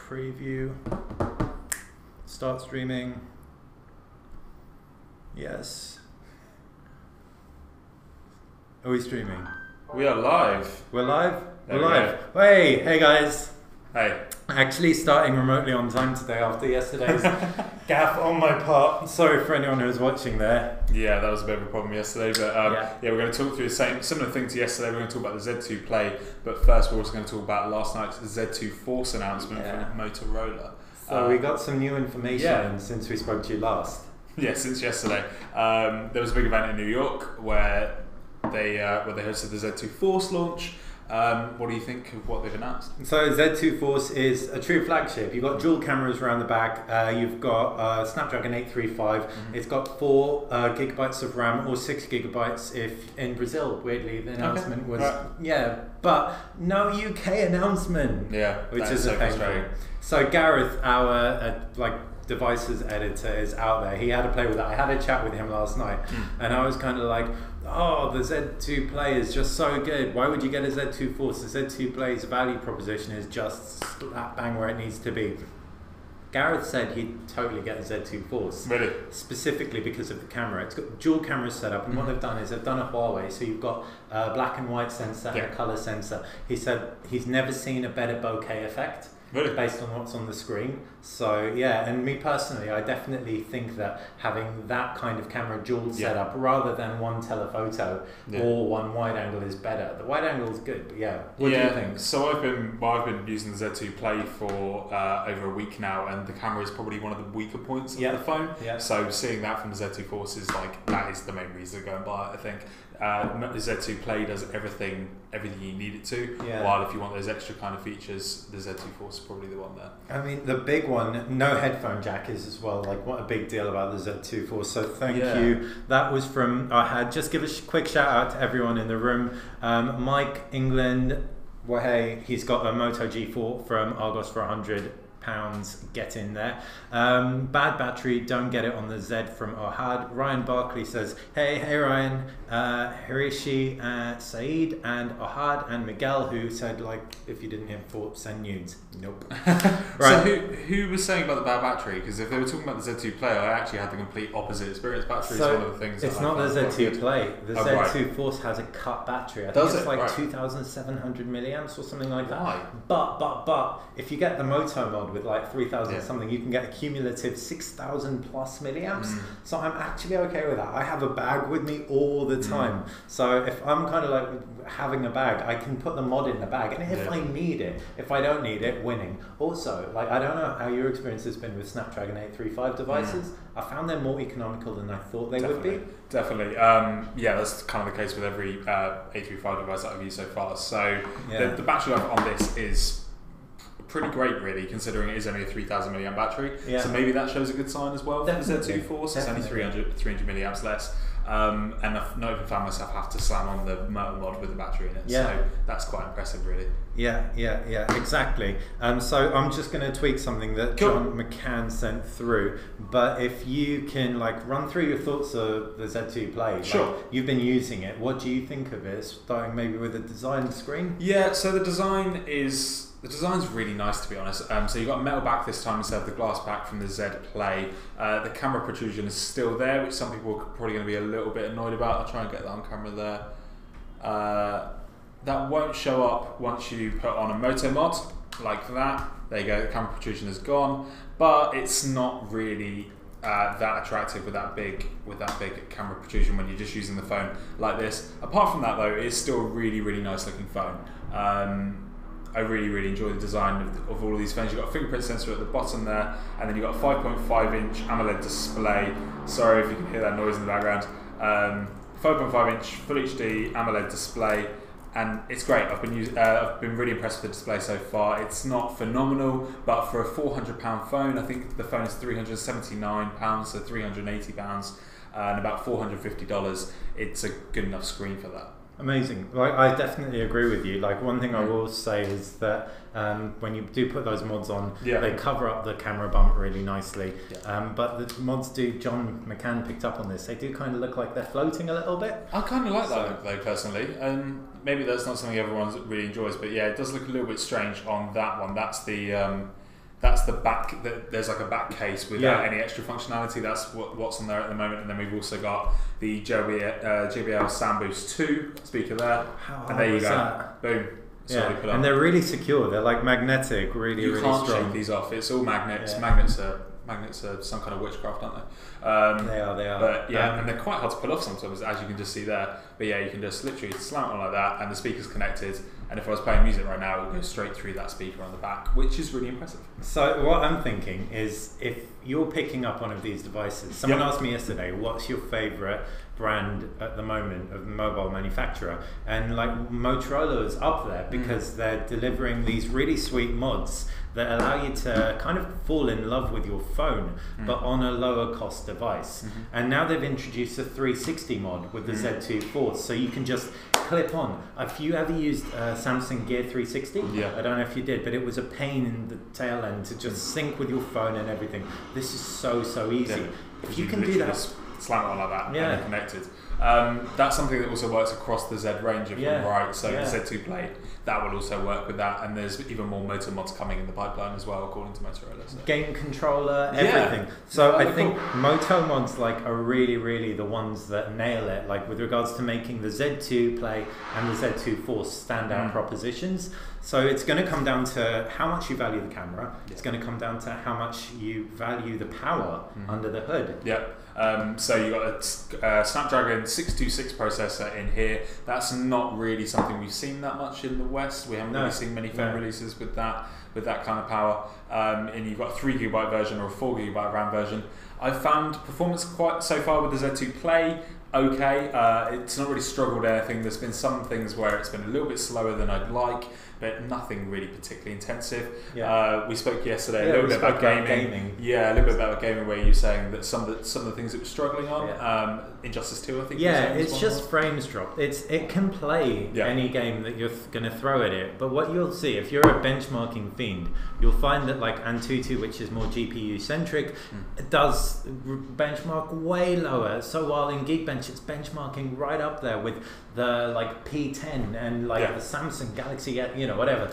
preview. Start streaming. Yes. Are we streaming? We are live. We're live? There We're we live. Hey guys. Hey. Actually starting remotely on time today after yesterday's gaff on my part. Sorry for anyone who was watching there. Yeah, that was a bit of a problem yesterday, but yeah, we're going to talk through the similar thing to yesterday. We're going to talk about the Z2 Play, but first we're also going to talk about last night's Z2 Force announcement from Motorola. So we got some new information since we spoke to you last. Yeah, since yesterday. There was a big event in New York where they hosted the Z2 Force launch. What do you think of what they've announced? So Z2 Force is a true flagship. You've got dual cameras around the back. You've got Snapdragon 835. Mm-hmm. It's got 4 gigabytes of RAM or 6 gigabytes if in Brazil. Weirdly, the announcement was but no UK announcement. Yeah, which is so frustrating. So Gareth, our devices editor, is out there. He had to play with that. I had a chat with him last night, and I was kind of like, oh, the Z2 Play is just so good. Why would you get a Z2 Force? The Z2 Play's value proposition is just slap bang where it needs to be. Gareth said he'd totally get the Z2 Force. Really? Specifically because of the camera. It's got dual cameras set up, and what they've done is they've done a Huawei, so you've got a black and white sensor and a color sensor. He said he's never seen a better bokeh effect. Really? Based on what's on the screen. So yeah, and me personally, I definitely think that having that kind of camera dual setup rather than one telephoto or one wide angle is better. The wide angle is good, but what do you think? So I've been using the Z2 Play for over a week now, and the camera is probably one of the weaker points of the phone. Yeah. So seeing that from the Z2 Force is that is the main reason to go and buy it, I think. The Z2 Play does everything you need it to. Yeah. While if you want those extra kind of features, the Z2 Force is probably the one there. I mean, the big one, no headphone jack is as well. Like, what a big deal about the Z2 Force. So thank you. That was from just give a quick shout out to everyone in the room. Mike England, well, hey, he's got a Moto G4 from Argos for £100. Get in there. Bad battery, don't get it on the Z from Ohad. Ryan Barkley says, hey Ryan. Hirishi, Saeed, and Ohad, and Miguel, who said, if you didn't hear before, send nudes. Nope. Right. So who was saying about the bad battery? Because if they were talking about the Z2 Play, I actually had the complete opposite experience. Battery is one of the things. It's not the Z2 Play. The Z2 Force has a cut battery. I think it's 2,700 milliamps or something like that. Why? But if you get the Moto mod with 3,000 something, you can get a cumulative 6,000 plus milliamps. So I'm actually okay with that. I have a bag with me all the time. So if I'm kind of having a bag, I can put the mod in the bag, and if I need it, if I don't need it, winning. Also, I don't know how your experience has been with Snapdragon 835 devices. I found them more economical than I thought they would be. Definitely. That's kind of the case with every 835 device that I've used so far. So the battery life on this is pretty great, really, considering it is only a 3,000 milliamp battery. So maybe that shows a good sign as well. Definitely. For the Z2 Force. It's only 300 milliamps less. And I've not even found myself have to slam on the Moto mod with the battery in it. So that's quite impressive, really. Yeah, exactly. So I'm just going to tweak something that John McCann sent through. But if you can run through your thoughts of the Z2 Play. Sure. You've been using it. What do you think of it? Starting maybe with the design screen? Yeah, so the design's really nice, to be honest. So you've got a metal back this time instead of the glass back from the Z Play. The camera protrusion is still there, which some people are probably going to be a little bit annoyed about. I'll try and get that on camera there. That won't show up once you put on a Moto mod, like that. There you go, the camera protrusion is gone. But it's not really that attractive with that big camera protrusion when you're just using the phone like this. Apart from that, though, it's still a really, really nice looking phone. I really, really enjoy the design of all of these phones. You've got a fingerprint sensor at the bottom there, and then you've got a 5.5-inch AMOLED display. Sorry if you can hear that noise in the background. 5.5-inch Full HD AMOLED display, and it's great. I've been really impressed with the display so far. It's not phenomenal, but for a £400 phone, I think the phone is £379, so £380, and about $450. It's a good enough screen for that. Amazing. I definitely agree with you. One thing I will say is that when you do put those mods on, they cover up the camera bump really nicely. But the mods John McCann picked up on this, they do kind of look like they're floating a little bit. I kind of like that though, personally. Maybe that's not something everyone really enjoys, but yeah, it does look a little bit strange on that one. That's the That's the back. There's like a back case without any extra functionality. That's what's on there at the moment. And then we've also got the JBL Sound Boost 2 speaker there. And there you go. That? Boom. And they're really secure. They're like magnetic, really strong. You can't shake these off. It's all magnets. Magnets are some kind of witchcraft, aren't they? They are. But and they're quite hard to pull off sometimes, as you can just see there. But yeah, you can just literally slam it on like that, and the speaker's connected. And if I was playing music right now, it would go straight through that speaker on the back, which is really impressive. So what I'm thinking is, if you're picking up one of these devices, someone asked me yesterday, what's your favourite brand at the moment of mobile manufacturer? And like Motorola is up there because they're delivering these really sweet mods that allow you to kind of fall in love with your phone, but on a lower cost device. And now they've introduced a 360 mod with the Z2 Force, so you can just clip on. If you ever used Samsung Gear 360, I don't know if you did, but it was a pain in the tail end to just sync with your phone and everything. This is so easy. If you can do that, slam it on like that and they're connected. That's something that also works across the Z range, if I'm right. So the Z2 Play, that will also work with that, and there's even more motor mods coming in the pipeline as well, according to Motorola. So. Game controller, everything. So I think Moto mods are really the ones that nail it. Like with regards to making the Z2 Play and the Z2 Force standout propositions. So it's going to come down to how much you value the camera. It's going to come down to how much you value the power under the hood. So you got a Snapdragon 626 processor in here. That's not really something we've seen that much in the West. We haven't really seen many phone releases with that kind of power. And you've got a 3GB version or a 4GB RAM version. I've found performance quite so far with the Z2 Play okay. It's not really struggled anything. There's been some things where it's been a little bit slower than I'd like, but nothing really particularly intensive. We spoke yesterday a little bit about gaming. Yeah, a little bit about gaming, where you're saying that some of the things it was struggling on. Injustice 2, I think. It's just frames drop. It can play any game that you're going to throw at it, but what you'll see if you're a benchmarking fiend, you'll find that like Antutu, which is more GPU centric, does benchmark way lower. So while in Geekbench it's benchmarking right up there with the like P10 and like the Samsung Galaxy, whatever.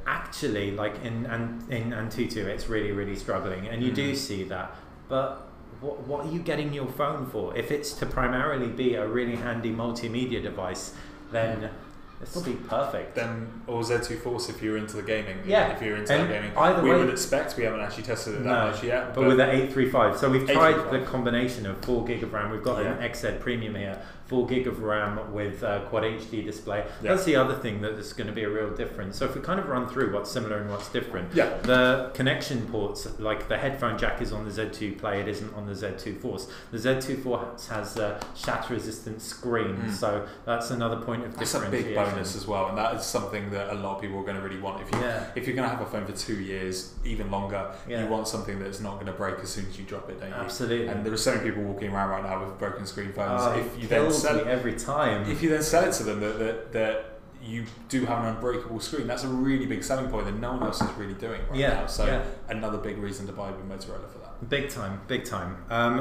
Actually, like in Antutu, it's really struggling, and you do see that. But what are you getting your phone for? If it's to primarily be a really handy multimedia device, then this will be perfect. Then, or Z2 Force if you're into the gaming. Yeah. If you're into that gaming. Either we way, would expect, we haven't actually tested it that much yet. But with the 835. So we've tried the combination of 4GB of RAM. We've got an XZ Premium here. 4GB of RAM with Quad HD display. That's the other thing that is going to be a real difference. So if we kind of run through what's similar and what's different, the connection ports, like the headphone jack is on the Z2 Play, it isn't on the Z2 Force. The Z2 Force has a shatter-resistant screen, so that's another point of differentiation. That's a big bonus as well, and that is something that a lot of people are going to really want. If you're going to have a phone for 2 years, even longer, you want something that's not going to break as soon as you drop it, don't you? Absolutely. And there are so many people walking around right now with broken screen phones. If you then every time. If you then sell it to them that you do have an unbreakable screen, that's a really big selling point that no one else is really doing right now. So another big reason to buy with Motorola for that. Big time.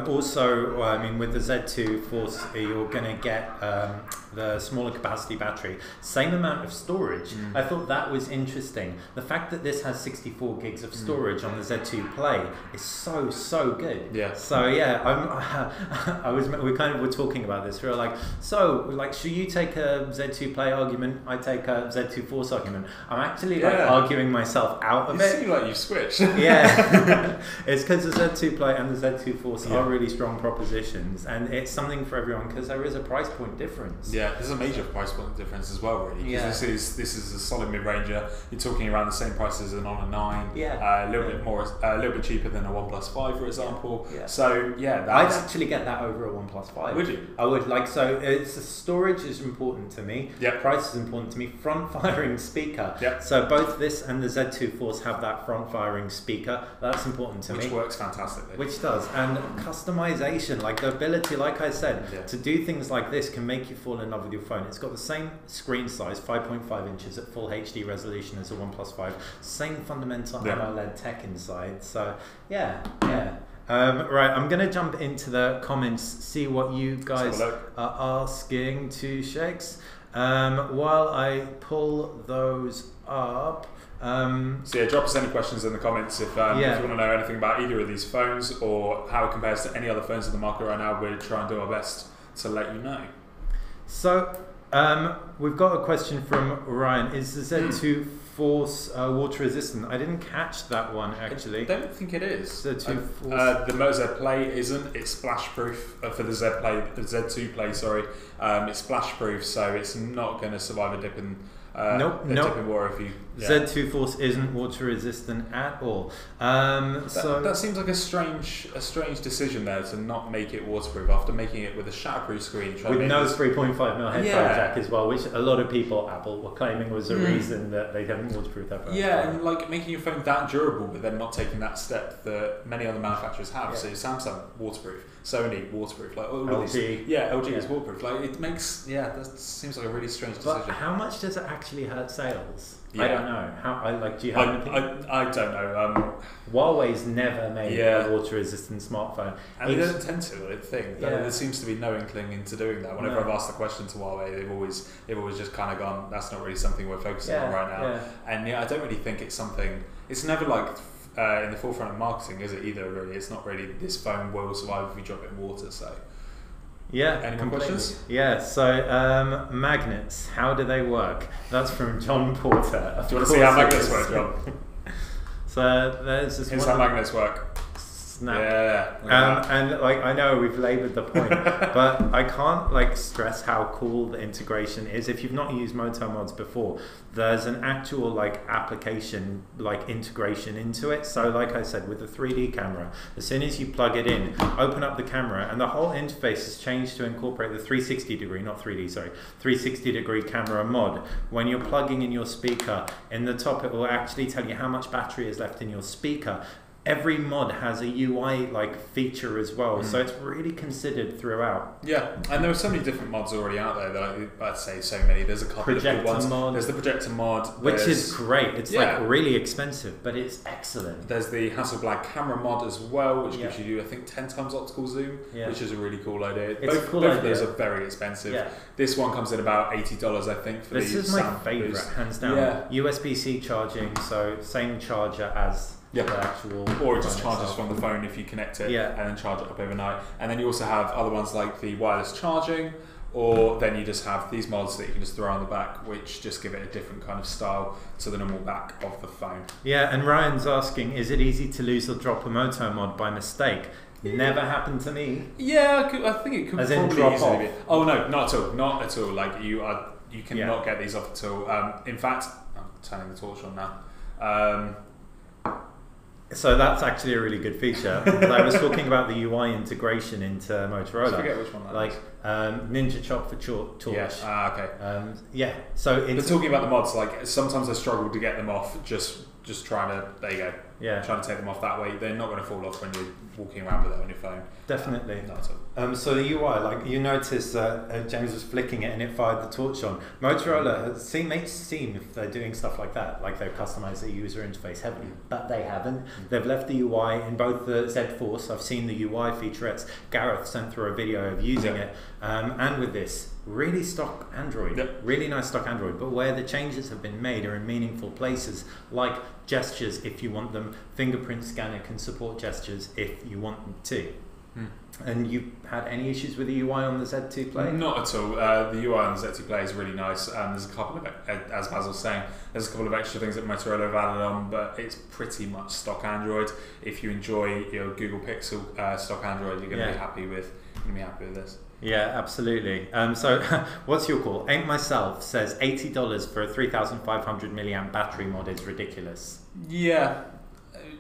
Also, I mean, with the Z2 Force, you're going to get the smaller capacity battery, same amount of storage. I thought that was interesting. The fact that this has 64 gigs of storage on the Z2 Play is so good. So we kind of were talking about this. We were like, should you take a Z2 Play argument? I take a Z2 Force argument. I'm actually arguing myself out of it. You seem like you've switched. It's because the Z2 Play and the Z2 Force are really strong propositions, and it's something for everyone because there is a price point difference. There's a major price point difference as well, really. This is a solid mid-ranger. You're talking around the same price as an Honor 9. A little bit cheaper than a OnePlus 5, for example. So I'd actually get that over a OnePlus 5. Would you? I would. It's storage is important to me. Price is important to me. Front-firing speaker. So both this and the Z2 Force have that front-firing speaker. That's important to me. Which works fantastically. Which does. And customization, like the ability, like I said, to do things like this can make you fall in love with your phone. It's got the same screen size, 5.5 inches at full HD resolution as a OnePlus 5. Same fundamental AMOLED tech inside. So, right, I'm going to jump into the comments, see what you guys are asking to Shakes. While I pull those up, So yeah, drop us any questions in the comments if you want to know anything about either of these phones or how it compares to any other phones in the market right now. We'll try and do our best to let you know. So we've got a question from Ryan. Is the Z2 Force water resistant? I didn't catch that one actually. I don't think it is. Z2 Force. The Moto Z Play isn't. It's splash proof for the Z Play. The Z2 Play, sorry. It's splash proof, so it's not going to survive a dip in. Nope. Dip in water if you. Z2 Force isn't water resistant at all. That seems like a strange decision there to not make it waterproof after making it with a shatterproof screen. With no 3.5mm headphone jack as well, which a lot of people, Apple, were claiming was a reason that they haven't waterproofed their phone. Yeah, and like making your phone that durable, but then not taking that step that many other manufacturers have. So Samsung waterproof, Sony waterproof, like LG. LG is waterproof. Like it makes that seems like a really strange decision. But how much does it actually hurt sales? Yeah. I don't know. Do you have anything? I don't know. Huawei's never made a water-resistant smartphone. And they don't tend to, I think. There seems to be no inkling into doing that. Whenever I've asked the question to Huawei, they've always just kind of gone, that's not really something we're focusing on right now. Yeah. And I don't really think it's something, it's never like in the forefront of marketing, is it either really? It's not really, this phone will survive if you drop it in water, so. Yeah. Any more questions? Yeah. So magnets, how do they work? That's from John Porter. Do you want to see how magnets work, John? So there's this. Here's how magnets work. Snap. Yeah. And like I know we've laboured the point, but I can't like stress how cool the integration is. If you've not used Moto Mods before, there's an actual like application like integration into it. So like I said, with the 3D camera, as soon as you plug it in, open up the camera, and the whole interface is changed to incorporate the 360 degree, not 3D, sorry, 360 degree camera mod. When you're plugging in your speaker, in the top it will actually tell you how much battery is left in your speaker. Every mod has a UI like feature as well, so it's really considered throughout. Yeah, and there are so many different mods already out there that I'd say so many. There's a couple of good ones. Mod, there's the projector mod, which is great. It's like really expensive, but it's excellent. There's the Hasselblad camera mod as well, which gives you I think 10 times optical zoom, which is a really cool idea. Both of those are very expensive. Yeah. This one comes in about $80, I think. For this is my favorite, hands down. Yeah. USB-C charging, so same charger as. The actual, or it just charges from the phone if you connect it and then charge it up overnight. And then you also have other ones like the wireless charging, or then you just have these mods that you can just throw on the back, which just give it a different kind of style to the normal back of the phone. Yeah, and Ryan's asking, is it easy to lose or drop a Moto mod by mistake? Never happened to me. Yeah, I think it could as probably in drop easily off. be. Oh no, not at all. Not at all. Like you cannot get these off at all. In fact, I'm turning the torch on now. So that's actually a really good feature. I was talking about the UI integration into Motorola. I forget which one that is. Ninja Chop for Torch. Yeah. Okay. So but talking about the mods, like sometimes I struggle to get them off. Just trying to, there you go. Yeah. Trying to take them off that way. They're not going to fall off when you're walking around with it on your phone. Definitely. Not at all. So the UI, like you notice James was flicking it and it fired the torch on. Motorola makes it seem if they're doing stuff like that, like they've customized the user interface heavily, but they haven't. They've left the UI in both the Z Force. I've seen the UI featurettes. Gareth sent through a video of using it, and with this. Really stock Android, really nice stock Android, but where the changes have been made are in meaningful places, like gestures if you want them. Fingerprint scanner can support gestures if you want them to. And you had any issues with the UI on the Z2 Play? Not at all. The UI on the Z2 Play is really nice. There's a couple of, as Basil was saying, there's a couple of extra things that Motorola have added on, but it's pretty much stock Android. If you enjoy your Google Pixel stock Android, you're going to be happy with this. Yeah, absolutely. So what's your call? Ain't Myself says $80 for a 3,500 milliamp battery mod is ridiculous. Yeah,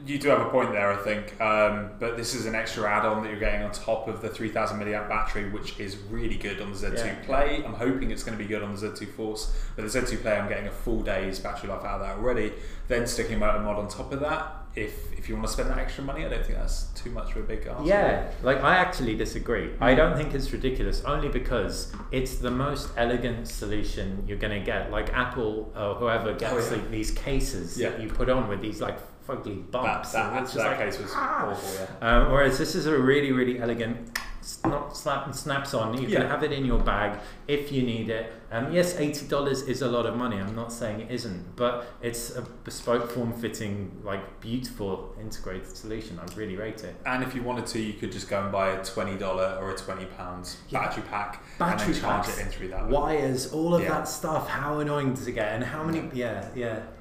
you do have a point there, I think. But this is an extra add-on that you're getting on top of the 3,000 milliamp battery, which is really good on the Z2 Play. I'm hoping it's going to be good on the Z2 Force. But the Z2 Play, I'm getting a full day's battery life out of that already. Then sticking a Moto mod on top of that. If you want to spend that extra money, I don't think that's too much of a big ask. Yeah, like I actually disagree. I don't think it's ridiculous, only because it's the most elegant solution you're going to get. Like Apple or whoever gets like these cases that you put on with these like fugly bumps. That case was awful, yeah. Whereas this is a really, really elegant snaps on. You can have it in your bag if you need it. Yes, $80 is a lot of money. I'm not saying it isn't, but it's a bespoke, form-fitting, like beautiful integrated solution. I really rate it. And if you wanted to, you could just go and buy a $20 or a £20 battery pack and then charge it in through that way. Wires, all of that stuff. How annoying does it get? And how many?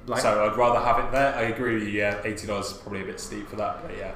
Like, so I'd rather have it there. I agree with you. Yeah, $80 is probably a bit steep for that, but yeah.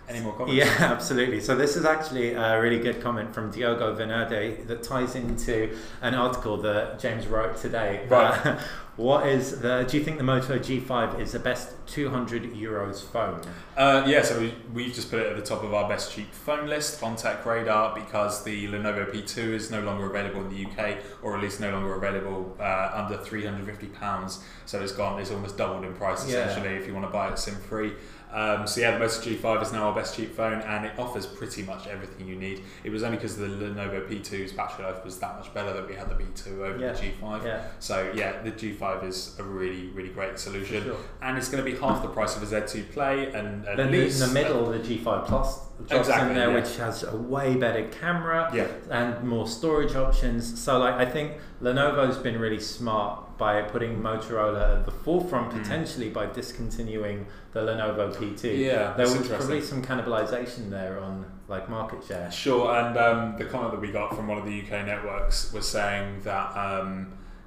Any more comments? Yeah, absolutely. So this is actually a really good comment from Diogo Vernerde that ties into an article that James wrote today. Right. Do you think the Moto G5 is the best €200 phone? So we've just put it at the top of our best cheap phone list on Tech Radar because the Lenovo P2 is no longer available in the UK, or at least no longer available under £350. So it's almost doubled in price essentially if you want to buy it SIM free. The Moto G5 is now our best cheap phone, and it offers pretty much everything you need. It was only because the Lenovo P2's battery life was that much better that we had the B2 over the G5. Yeah. So the G5 is a really, really great solution, and it's going to be half the price of a Z2 Play, and at then least in the middle, the G5 Plus drops in there, which has a way better camera and more storage options. So I think Lenovo's been really smart by putting Motorola at the forefront, potentially by discontinuing the Lenovo P2. Yeah, there was probably some cannibalization there on market share. Sure, and the comment that we got from one of the UK networks was saying that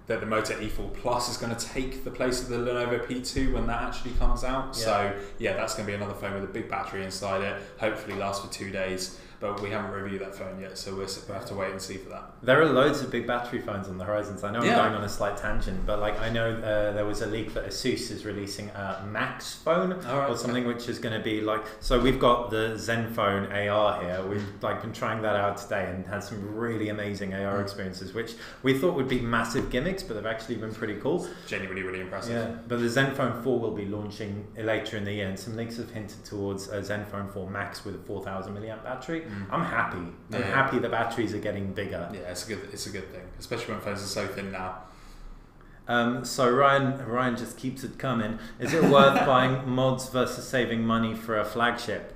that the Moto E4 Plus is going to take the place of the Lenovo P2 when that actually comes out. Yeah. So that's going to be another phone with a big battery inside it. Hopefully lasts for 2 days. But we haven't reviewed that phone yet, so we'll have to wait and see for that. There are loads of big battery phones on the horizon. So I know I'm going on a slight tangent, but I know there was a leak that ASUS is releasing a Max phone or something, which is going to be so we've got the Zenfone AR here. We've been trying that out today and had some really amazing AR experiences, which we thought would be massive gimmicks, but they've actually been pretty cool. Genuinely really impressive. Yeah, but the Zenfone 4 will be launching later in the year, and some leaks have hinted towards a Zenfone 4 Max with a 4,000 milliamp battery. I'm happy. I'm happy the batteries are getting bigger. Yeah, it's a good thing, especially when phones are so thin now. So Ryan just keeps it coming. Is it worth buying mods versus saving money for a flagship?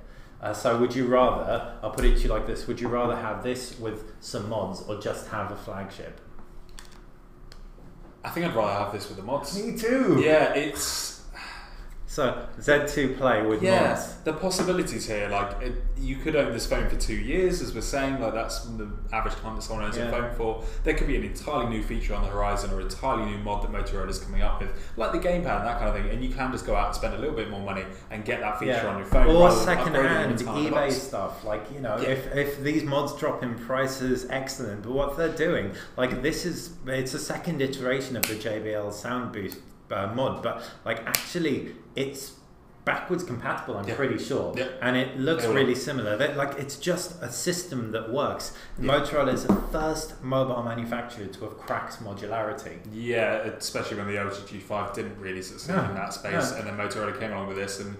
So would you rather, I'll put it to you like this, would you rather have this with some mods or just have a flagship? I think I'd rather have this with the mods. Me too. Yeah, it's... So Z2 Play with mods. The possibilities here, you could own this phone for 2 years, as we're saying, that's the average time that someone owns a phone for. There could be an entirely new feature on the horizon or an entirely new mod that Motorola's coming up with, like the gamepad and that kind of thing, and you can just go out and spend a little bit more money and get that feature on your phone. Or second-hand eBay stuff, if these mods drop in prices, excellent, but what they're doing, it's a second iteration of the JBL Sound Boost mod, but actually it's backwards compatible, I'm pretty sure, and it looks really similar. It's just a system that works. Motorola is the first mobile manufacturer to have cracked modularity. Yeah, especially when the LG G5 didn't really succeed in that space, and then Motorola came along with this, and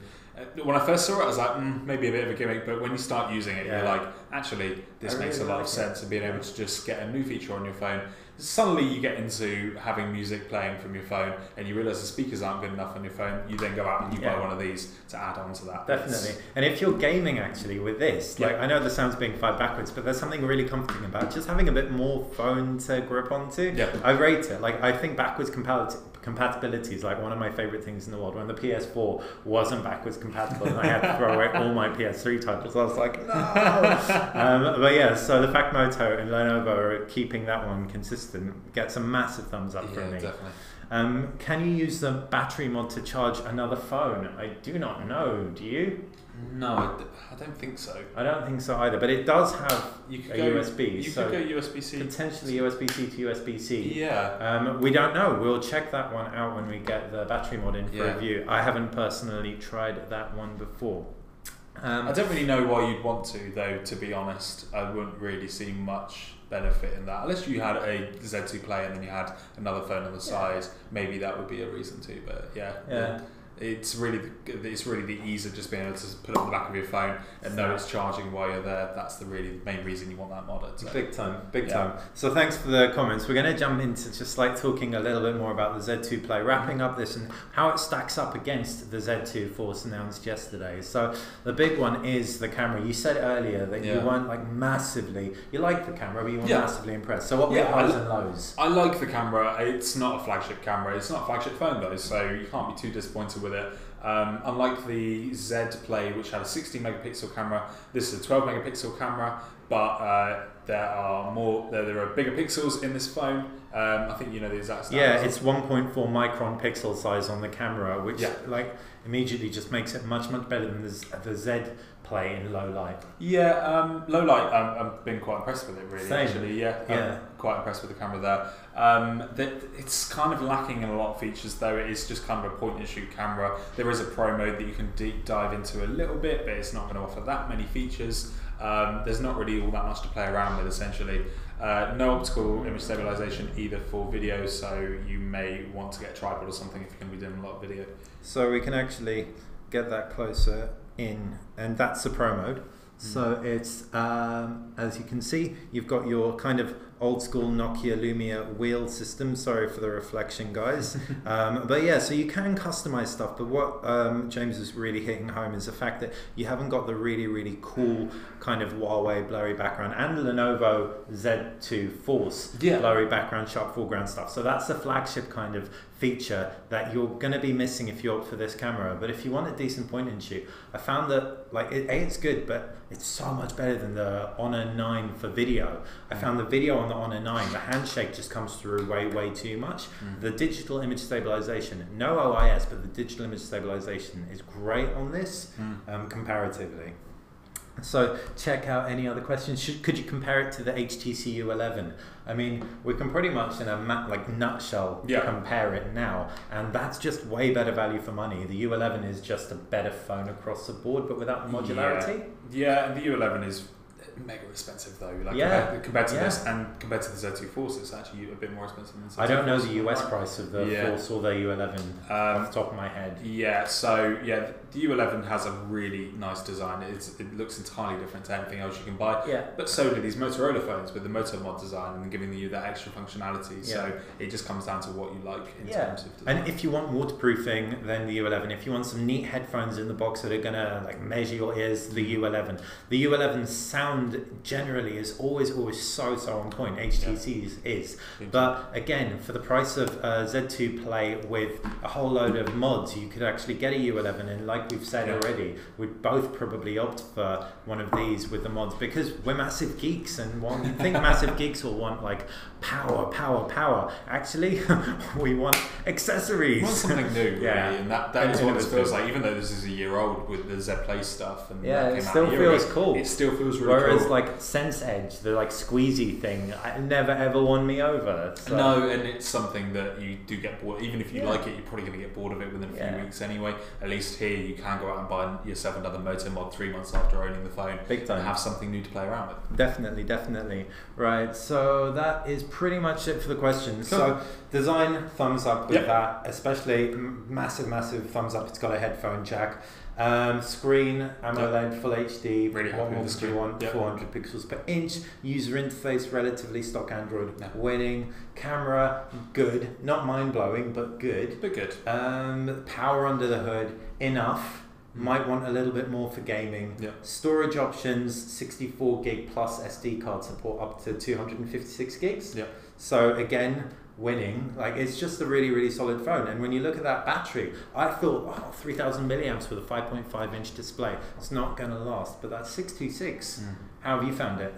when I first saw it I was like, maybe a bit of a gimmick, but when you start using it you're like, actually this makes a lot of sense, and being able to just get a new feature on your phone. Suddenly you get into having music playing from your phone and you realise the speakers aren't good enough on your phone. You then go out and you buy one of these to add on to that. Definitely. And if you're gaming actually with this, I know the sound's being fired backwards, but there's something really comforting about just having a bit more phone to grip onto. I rate it. I think backwards compatibility is one of my favourite things in the world. When the PS4 wasn't backwards compatible and I had to throw away all my PS3 titles, I was like, no! But so the fact Moto and Lenovo are keeping that one consistent gets a massive thumbs up from me. Definitely. Can you use the battery mod to charge another phone? I do not know. Do you? No, I don't think so. I don't think so either, but it does have USB. You could go USB-C. Potentially USB-C to USB-C. Yeah. We don't know. We'll check that one out when we get the battery mod in for review. I haven't personally tried that one before. I don't really know why you'd want to, though, to be honest. I wouldn't really see much benefit in that. Unless you had a Z2 Play and then you had another phone on the side, maybe that would be a reason to, but it's really the ease of just being able to put it on the back of your phone and know it's charging while you're there. That's the really main reason you want that mod. So. Big time. So thanks for the comments. We're going to jump into just like talking a little bit more about the Z2 Play, wrapping up this and how it stacks up against the Z2 Force announced yesterday. So the big one is the camera. You said earlier that you weren't like massively, you liked the camera, but you weren't massively impressed. So what were your highs and lows? I like the camera. It's not a flagship camera. It's not a flagship phone though, so you can't be too disappointed with it. Unlike the Z Play, which had a 16 megapixel camera, this is a 12 megapixel camera, but there are bigger pixels in this phone. I think you know the exact stats. Yeah, it's 1.4 micron pixel size on the camera, which like immediately just makes it much better than the Z Play in low light. Yeah, low light. I've been quite impressed with it, really. Same. Actually, I'm quite impressed with the camera there. It's kind of lacking in a lot of features, though. It is just kind of a point-and-shoot camera. There is a pro mode that you can deep dive into a little bit, but it's not going to offer that many features. There's not really all that much to play around with, essentially. No optical image stabilization either for video, so you may want to get a tripod or something if you're going to be doing a lot of video. So we can actually get that closer in, and that's the pro mode. So it's, as you can see, you've got your kind of old school Nokia Lumia wheel system. Sorry for the reflection, guys. But yeah, so you can customize stuff. But what James is really hitting home is the fact that you haven't got the really cool kind of Huawei blurry background and Lenovo Z2 Force blurry background, sharp foreground stuff. So that's the flagship kind of feature that you're going to be missing if you opt for this camera. But if you want a decent point and shoot, I found that like it's good, but it's so much better than the Honor 9 for video. I found the video on the Honor 9, the handshake just comes through way too much. The digital image stabilization, no OIS, but the digital image stabilization is great on this comparatively. So check out any other questions. Could you compare it to the HTC U11? I mean, we can pretty much in a nutshell compare it now, and that's just way better value for money. The U11 is just a better phone across the board, but without modularity. Yeah, and the U11 is mega expensive though. Compared to this and compared to the Z2 Force, it's actually a bit more expensive than the Z2 I don't know Force. the US price of the Force or the U11 off the top of my head. The U11 has a really nice design. It looks entirely different to anything else you can buy. But so do these Motorola phones with the Moto Mod design and giving you that extra functionality. So it just comes down to what you like in terms of design. And if you want waterproofing, then the U11. If you want some neat headphones in the box that are gonna like measure your ears, the U11. The U11 sound generally is always so on point. HTC's is. But again, for the price of Z2 Play with a whole load of mods, you could actually get a U11, and like we've said already, we'd both probably opt for one of these with the mods because we're massive geeks, and you think massive geeks will want like power. Actually, we want accessories. We want something new, really, and that is what this feels like. Even though this is a year old with the Z Play stuff, and it still feels cool. It still feels really cool. Whereas like Sense Edge, the like squeezy thing, it never ever won me over. So. No, and it's something that you do get bored. Even if you like it, you're probably going to get bored of it within a few weeks anyway. At least here, you can go out and buy yourself another Moto Mod 3 months after owning the phone. Big time. And have something new to play around with. Definitely. Right, so that is pretty much it for the questions. Cool. So design, thumbs up with that, especially massive thumbs up. It's got a headphone jack. Screen, AMOLED, Full HD. Really what more do you want? 400 pixels per inch. User interface, relatively stock Android. Winning. Camera, good. Not mind-blowing, but good. Power under the hood, enough. Might want a little bit more for gaming. Storage options, 64 gig plus SD card support up to 256 gigs. So again, winning. Like, it's just a really solid phone. And when you look at that battery, I thought 3000 milliamps with a 5.5 inch display, it's not going to last, but that's 626. How have you found it?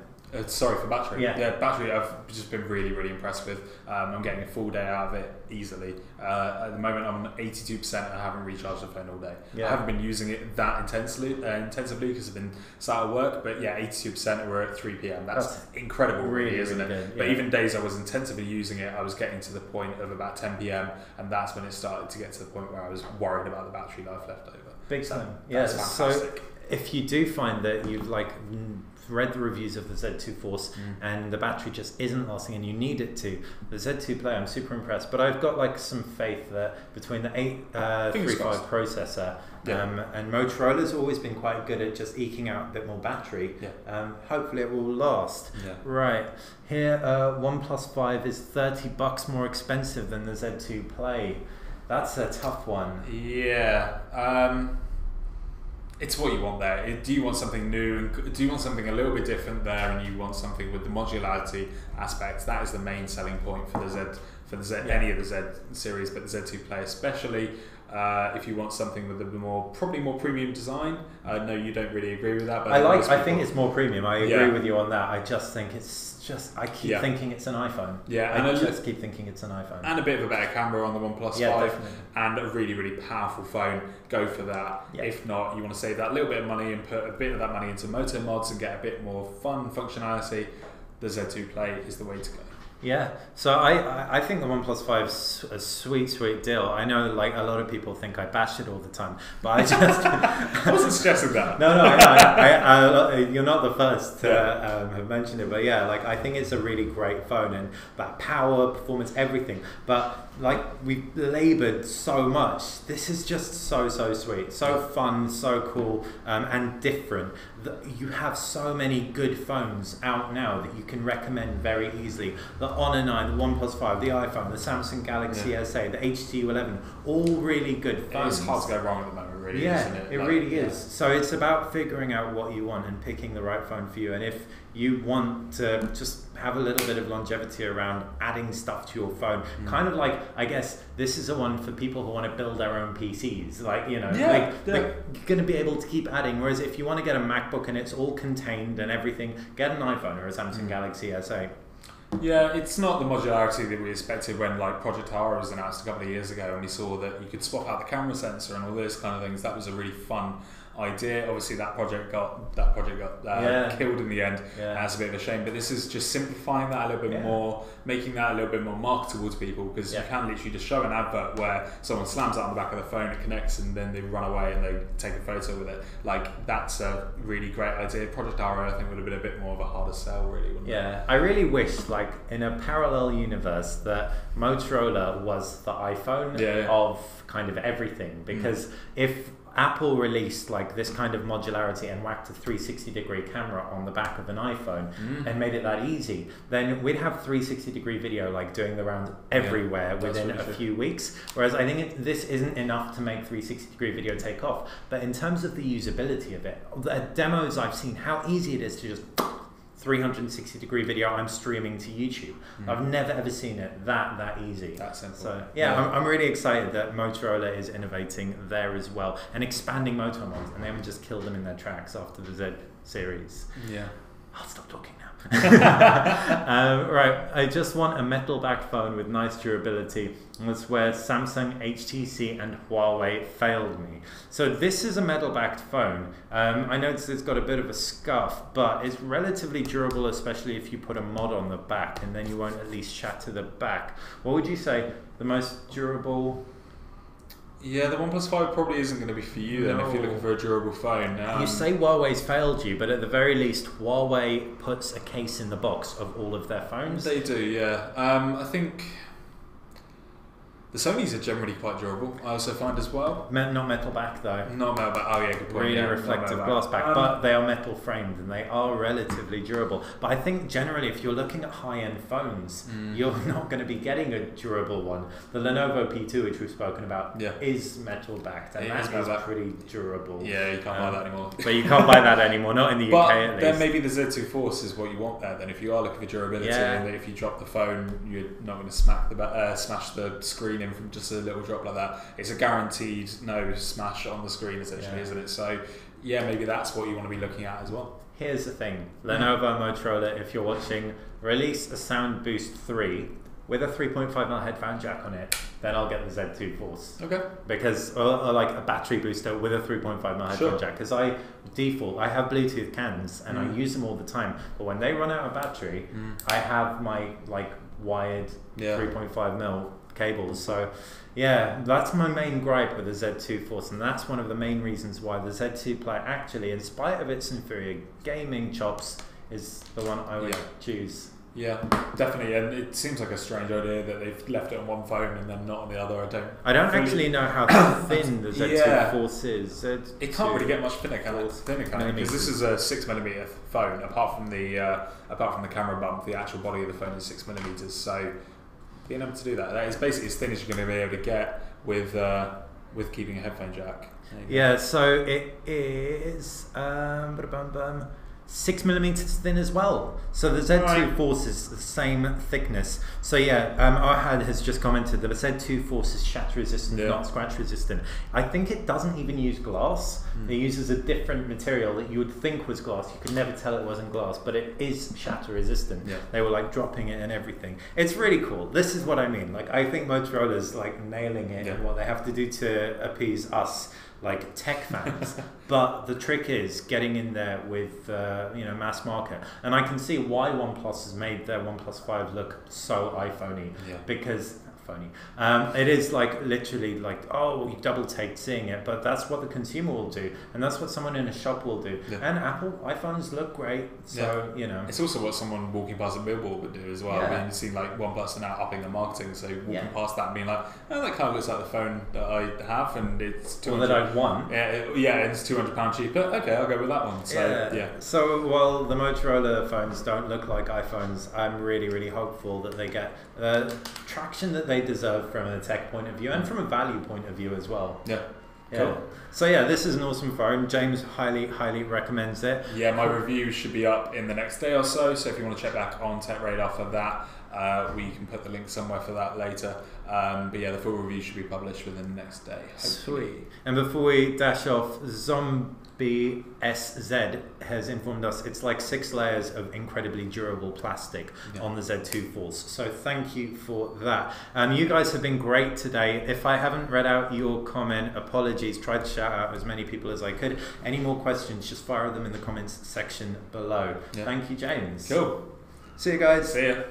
Sorry for battery. Battery I've just been really impressed with. I'm getting a full day out of it easily. At the moment I'm on 82% and I haven't recharged the phone all day. I haven't been using it that intensively because I've been sat at work, but 82% we're at 3 p.m. That's incredible, really, isn't it? Good, but even days I was intensively using it, I was getting to the point of about 10 p.m. and that's when it started to get to the point where I was worried about the battery life left over. Big time. That's fantastic. So if you do find that you've like read the reviews of the Z2 Force and the battery just isn't lasting and you need it to, the Z2 Play, I'm super impressed. But I've got like some faith that between the 835 processor and Motorola's always been quite good at just eking out a bit more battery. Hopefully it will last. Right, here OnePlus 5 is $30 more expensive than the Z2 Play. That's a tough one. It's what you want there. Do you want something new, and do you want something a little bit different there, and you want something with the modularity aspects? That is the main selling point for the Z, any of the Z series, but the Z2 Play especially. If you want something with a probably more premium design. No, you don't really agree with that. But I think it's more premium. I agree with you on that. I just think I keep thinking it's an iPhone. I just keep thinking it's an iPhone. And a bit of a better camera on the OnePlus 5. Definitely. And a really, really powerful phone. Go for that. If not, you want to save that little bit of money and put a bit of that money into Moto Mods and get a bit more fun functionality. The Z2 Play is the way to go. So I think the OnePlus 5 is a sweet deal. I know like a lot of people think I bash it all the time, but I just I wasn't suggesting that. No, I, you're not the first to have mentioned it, but like I think it's a really great phone and that power, performance, everything. But like we've laboured so much, this is just so sweet, so fun, so cool, and different. You have so many good phones out now that you can recommend very easily. The Honor 9, the OnePlus 5, the iPhone, the Samsung Galaxy SA, the HTC 11, all really good phones. It's hard to go wrong at the moment, really, isn't it? It really is. So it's about figuring out what you want and picking the right phone for you. And if you want to just have a little bit of longevity around adding stuff to your phone, kind of like, I guess this is a one for people who want to build their own PCs, like, you know, you're going to be able to keep adding. Whereas if you want to get a MacBook and it's all contained and everything, get an iPhone or a Samsung Galaxy SA. It's not the modularity that we expected when like Project Ara was announced a couple of years ago, and we saw that you could swap out the camera sensor and all those kind of things. That was a really fun idea. Obviously that project got killed in the end. That's a bit of a shame, but this is just simplifying that a little bit more, making that a little bit more marketable to people, because you can literally just show an advert where someone slams that on the back of the phone, it connects, and then they run away and they take a photo with it. Like, that's a really great idea. Project Ara I think would have been a bit more of a harder sell, really, wouldn't it? I really wish, like, in a parallel universe, that Motorola was the iPhone of kind of everything, because if Apple released like this kind of modularity and whacked a 360-degree camera on the back of an iPhone and made it that easy, then we'd have 360-degree video like doing the rounds everywhere within a few weeks. Whereas I think this isn't enough to make 360-degree video take off. But in terms of the usability of it, the demos I've seen, how easy it is to just 360-degree video I'm streaming to YouTube. I've never ever seen it that easy. That simple. So I'm really excited that Motorola is innovating there as well and expanding Moto Mods, and they haven't just killed them in their tracks after the Z series. I'll stop talking now. Right, I just want a metal back phone with nice durability. That's where Samsung, HTC and Huawei failed me. So this is a metal backed phone. I noticed it's got a bit of a scuff, but it's relatively durable, especially if you put a mod on the back, and then you won't at least shatter the back. What would you say the most durable? The OnePlus 5 probably isn't going to be for you then if you're looking for a durable phone. You say Huawei's failed you, but at the very least, Huawei puts a case in the box of all of their phones. They do, I think the Sonys are generally quite durable, I also find as well. Not metal back though. Not metal back, good point. Really reflective glass back, but they are metal framed and they are relatively durable. But I think generally if you're looking at high-end phones, you're not going to be getting a durable one. The Lenovo P2, which we've spoken about, is metal backed, and that is pretty durable. You can't buy that anymore. But you can't buy that anymore, not in the UK at least. Then maybe the Z2 Force is what you want there then. If you are looking for durability, and if you drop the phone, you're not going to smash the screen in from just a little drop like that. It's a guaranteed no smash on the screen essentially, isn't it? So maybe that's what you want to be looking at as well. Here's the thing, Lenovo, Motorola, if you're watching, release a Sound Boost 3 with a 3.5mm headphone jack on it, then I'll get the Z2 Force. Because or like a battery booster with a 3.5mm headphone jack, because I have Bluetooth cans and I use them all the time, but when they run out of battery, I have my like wired 3.5mm cables. So yeah, that's my main gripe with the Z2 Force, and that's one of the main reasons why the Z2 Play actually, in spite of its inferior gaming chops, is the one I would choose. Yeah, definitely, and it seems like a strange idea that they've left it on one phone and then not on the other. I don't actually know how thin the Z2 Force is. It can't really get much thinner, can it? Because this is a 6mm phone. Apart from the camera bump, the actual body of the phone is 6mm. So being able to do that is basically as thin as you're going to be able to get with keeping a headphone jack. Yeah, so it is 6mm thin as well. So the Z2 Force is the same thickness. So yeah, Arhad has just commented that the Z2 Force is shatter resistant, not scratch resistant. I think it doesn't even use glass. It uses a different material that you would think was glass. You could never tell it wasn't glass, but it is shatter resistant. They were like dropping it and everything. It's really cool. This is what I mean. Like, I think Motorola's like nailing it in what they have to do to appease us like tech fans. But the trick is getting in there with mass market, and I can see why OnePlus has made their OnePlus 5 look so iPhone-y, because it is like literally like, oh, you double take seeing it, but that's what the consumer will do, and that's what someone in a shop will do. And Apple iPhones look great, so it's also what someone walking past a billboard would do as well. I mean, you see like OnePlus are now upping their marketing, so walking past that and being like, oh, that kind of looks like the phone that I have, and it's that I want. It's £200 cheaper. Okay, I'll go with that one. So So while the Motorola phones don't look like iPhones, I'm really, really hopeful that they get traction that they deserve from a tech point of view and from a value point of view as well. Cool. So yeah, this is an awesome phone. James highly recommends it. My review should be up in the next day or so, so if you want to check back on Tech Radar for that, we can put the link somewhere for that later. But the full review should be published within the next day. Hopefully. Sweet. And before we dash off, Zombie SZ has informed us it's like 6 layers of incredibly durable plastic on the Z2 Force. So thank you for that. You guys have been great today. If I haven't read out your comment, apologies. Tried to shout out as many people as I could. Any more questions, just fire them in the comments section below. Thank you, James. Cool. See you guys. See ya.